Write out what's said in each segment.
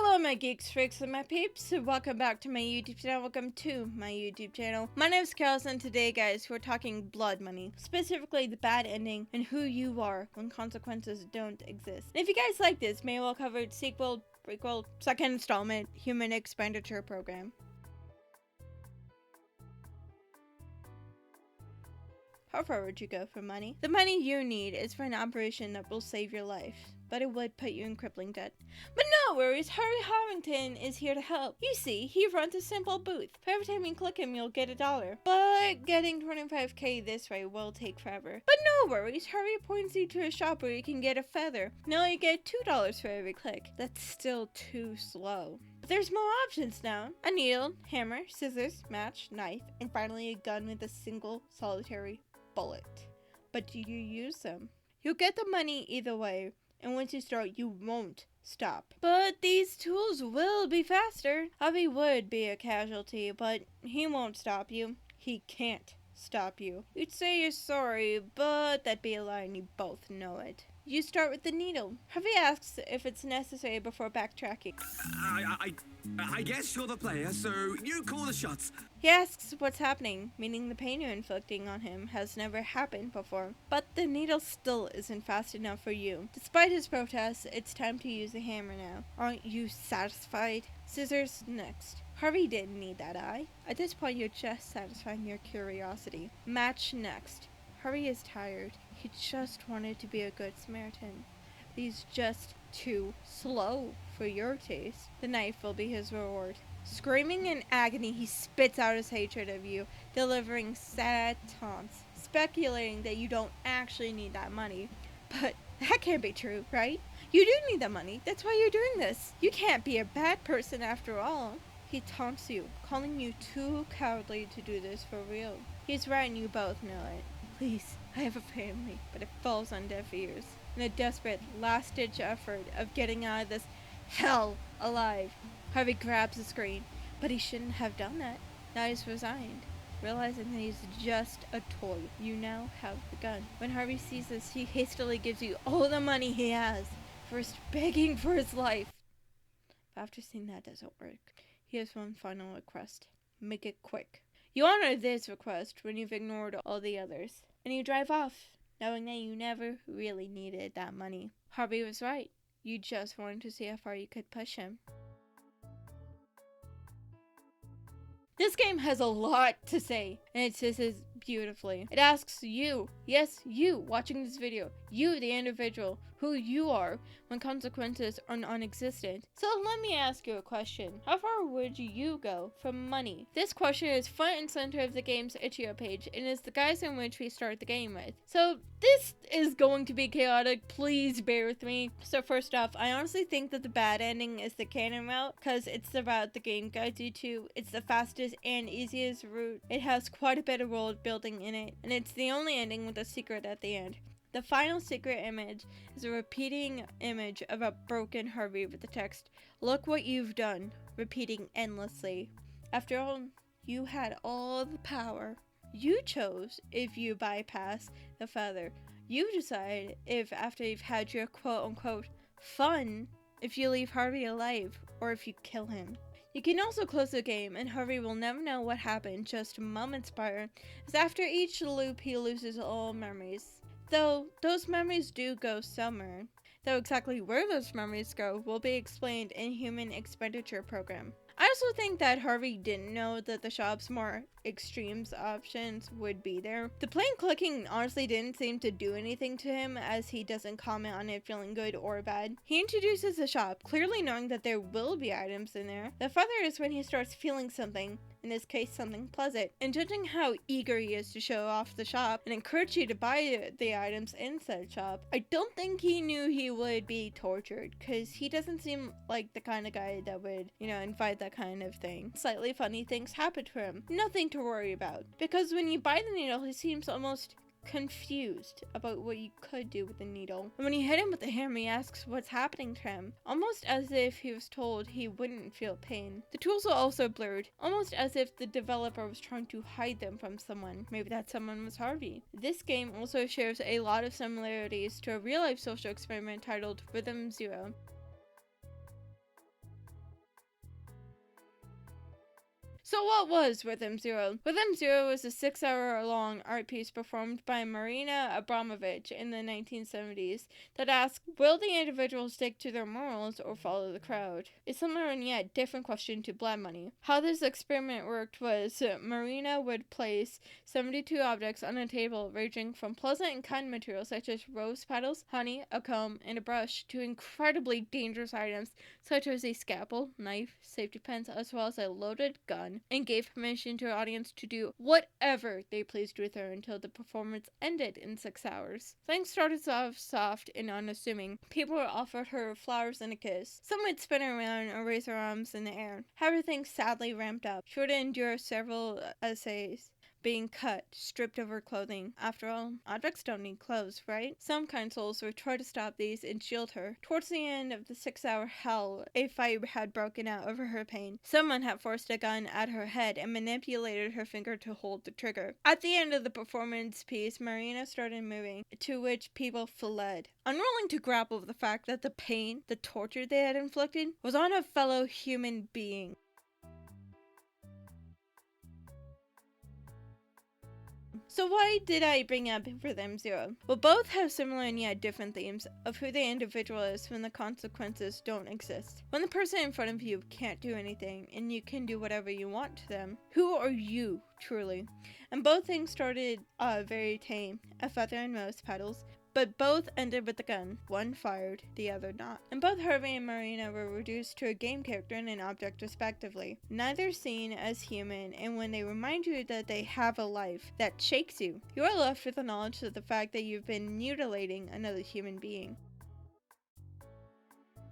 Hello my geeks, freaks, and my peeps. Welcome back to my YouTube channel. Welcome to my YouTube channel. My name is Carlos, and today, guys, we're talking blood money. Specifically, the bad ending and who you are when consequences don't exist. And if you guys like this, maybe we'll cover sequel, prequel, second installment, human expenditure program. How far would you go for money? The money you need is for an operation that will save your life, but it would put you in crippling debt. But no worries, Harvey Harington is here to help. You see, he runs a simple booth. For every time you click him, you'll get $1. But getting 25k this way will take forever. But no worries, Harvey points you to a shop where you can get a feather. Now you get $2 for every click. That's still too slow. But there's more options now. A needle, hammer, scissors, match, knife, and finally a gun with a single solitary bullet. But do you use them? You'll get the money either way, and once you start, you won't stop. But these tools will be faster. Harvey would be a casualty, but he won't stop you. He can't stop you. You'd say you're sorry, but that'd be a lie and you both know it. You start with the needle. Harvey asks if it's necessary before backtracking. I guess you're the player, so you call the shots. He asks what's happening, meaning the pain you're inflicting on him has never happened before. But the needle still isn't fast enough for you. Despite his protests, it's time to use a hammer now. Aren't you satisfied? Scissors next. Harvey didn't need that eye. At this point, you're just satisfying your curiosity. Match next. Harvey is tired. He just wanted to be a good Samaritan. He's just too slow for your taste. The knife will be his reward. Screaming in agony, he spits out his hatred of you, delivering sad taunts, speculating that you don't actually need that money. But that can't be true, right? You do need the money. That's why you're doing this. You can't be a bad person after all. He taunts you, calling you too cowardly to do this for real. He's right and you both know it. Please, I have a family, but it falls on deaf ears. In a desperate, last-ditch effort of getting out of this hell alive, Harvey grabs the screen, but he shouldn't have done that. Now he's resigned, realizing that he's just a toy. You now have the gun. When Harvey sees this, he hastily gives you all the money he has, first begging for his life. But after seeing that doesn't work, he has one final request. Make it quick. You honor this request when you've ignored all the others, and you drive off, knowing that you never really needed that money. Harvey was right. You just wanted to see how far you could push him. This game has a lot to say, and it says it beautifully. It asks you, yes, you, watching this video, you, the individual, who you are when consequences are non-existent. So let me ask you a question. How far would you go for money? This question is front and center of the game's itch.io page, and is the guise in which we start the game with. So this is going to be chaotic. Please bear with me. So first off, I honestly think that the bad ending is the canon route, because it's the route the game guides you to. It's the fastest and easiest route. It has quite a bit of world building in it, and it's the only ending with a secret at the end. The final secret image is a repeating image of a broken Harvey with the text, "Look what you've done," repeating endlessly. After all, you had all the power. You chose if you bypass the feather. You decide if, after you've had your quote-unquote fun, if you leave Harvey alive or if you kill him. You can also close the game and Harvey will never know what happened just moments prior, as after each loop he loses all memories. Though those memories do go somewhere. Though exactly where those memories go will be explained in Human Expenditure Program. I also think that Harvey didn't know that the shop's more extremes options would be there. The plain clicking honestly didn't seem to do anything to him, as he doesn't comment on it feeling good or bad. He introduces the shop, clearly knowing that there will be items in there. The further is when he starts feeling something, in this case something pleasant, and judging how eager he is to show off the shop and encourage you to buy the items in said shop. I don't think he knew he would be tortured, because he doesn't seem like the kind of guy that would, invite that kind of thing. Slightly funny things happen to him. Nothing to worry about, because when you buy the needle, he seems almost confused about what you could do with the needle. And when you hit him with the hammer, he asks what's happening to him, almost as if he was told he wouldn't feel pain. The tools are also blurred, almost as if the developer was trying to hide them from someone. Maybe that someone was Harvey. This game also shares a lot of similarities to a real-life social experiment titled Rhythm Zero. So what was Rhythm Zero? Rhythm Zero was a 6-hour-long art piece performed by Marina Abramovich in the 1970s that asked, will the individual stick to their morals or follow the crowd? A similar and yet different question to Blood Money. How this experiment worked was Marina would place 72 objects on a table ranging from pleasant and kind materials such as rose petals, honey, a comb, and a brush to incredibly dangerous items such as a scalpel, knife, safety pins, as well as a loaded gun, and gave permission to her audience to do whatever they pleased with her until the performance ended in 6 hours. Things started off soft and unassuming. People were offered her flowers and a kiss. Some would spin around or raise their arms in the air. However, things sadly ramped up. She would endure several essays, being cut, stripped of her clothing. After all, objects don't need clothes, right? Some kind souls would try to stop these and shield her. Towards the end of the 6-hour hell, a fight had broken out over her pain. Someone had forced a gun at her head and manipulated her finger to hold the trigger. At the end of the performance piece, Marina started moving, to which people fled, unwilling to grapple with the fact that the pain, the torture they had inflicted, was on a fellow human being. So why did I bring up Rhythm Zero? Well, both have similar and yet different themes of who the individual is when the consequences don't exist. When the person in front of you can't do anything and you can do whatever you want to them, who are you, truly? And both things started very tame, a feather and rose petals, but both ended with a gun. One fired, the other not. And both Harvey and Marina were reduced to a game character and an object respectively. Neither seen as human, and when they remind you that they have a life that shakes you, you are left with the knowledge of the fact that you've been mutilating another human being.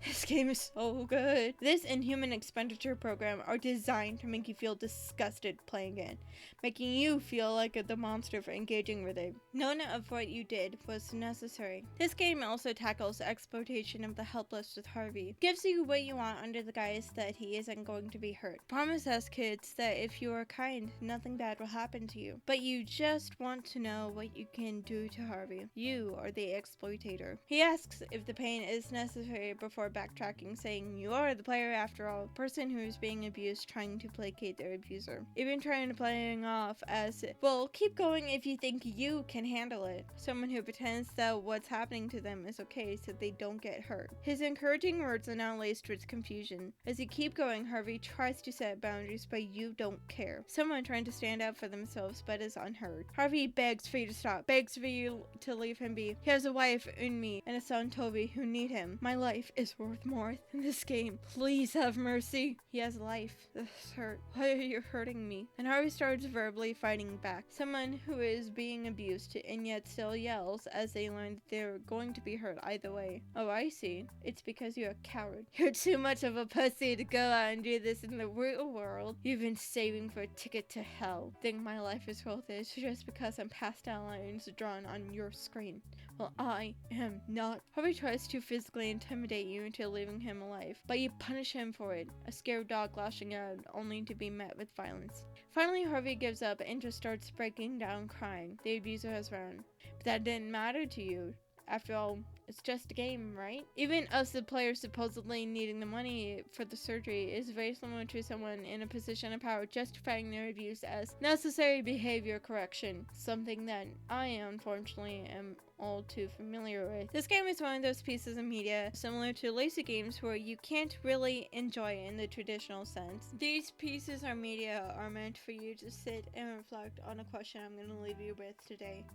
This game is so good. This and Human Expenditure Program are designed to make you feel disgusted playing it, making you feel like the monster for engaging with it. None of what you did was necessary. This game also tackles exploitation of the helpless with Harvey. Gives you what you want under the guise that he isn't going to be hurt. Promise us kids that if you are kind, nothing bad will happen to you. But you just want to know what you can do to Harvey. You are the exploitator. He asks if the pain is necessary before backtracking, saying you are the player after all, person who is being abused trying to placate their abuser. Even trying to playing off as, well, keep going if you think you can handle it. Someone who pretends that what's happening to them is okay so they don't get hurt. His encouraging words are now laced with confusion. As you keep going, Harvey tries to set boundaries, but you don't care. Someone trying to stand up for themselves but is unheard. Harvey begs for you to stop, begs for you to leave him be. He has a wife, Unmi, and a son, Toby, who need him. My life is worth more than this game. Please have mercy. He has life. This hurt. Why are you hurting me? And Harvey starts verbally fighting back. Someone who is being abused and yet still yells as they learn that they're going to be hurt either way. Oh, I see. It's because you're a coward. You're too much of a pussy to go out and do this in the real world. You've been saving for a ticket to hell. Think my life is worth it just because I'm pastel lines drawn on your screen. Well, I am not. Harvey tries to physically intimidate you into leaving him alive, but you punish him for it, a scared dog lashing out only to be met with violence. Finally, Harvey gives up and just starts breaking down crying. The abuser has run. But that didn't matter to you. After all, it's just a game, right? Even us, the players supposedly needing the money for the surgery, is very similar to someone in a position of power justifying their abuse as necessary behavior correction, something that I unfortunately am all too familiar with. This game is one of those pieces of media similar to lazy games where you can't really enjoy it in the traditional sense. These pieces of media are meant for you to sit and reflect on a question I'm going to leave you with today.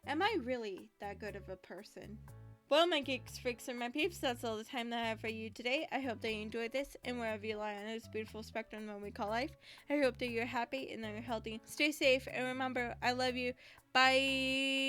Am I really that good of a person? Well, my geeks, freaks, and my peeps, that's all the time that I have for you today. I hope that you enjoyed this, and wherever you lie on this beautiful spectrum that we call life, I hope that you're happy and that you're healthy. Stay safe, and remember, I love you. Bye!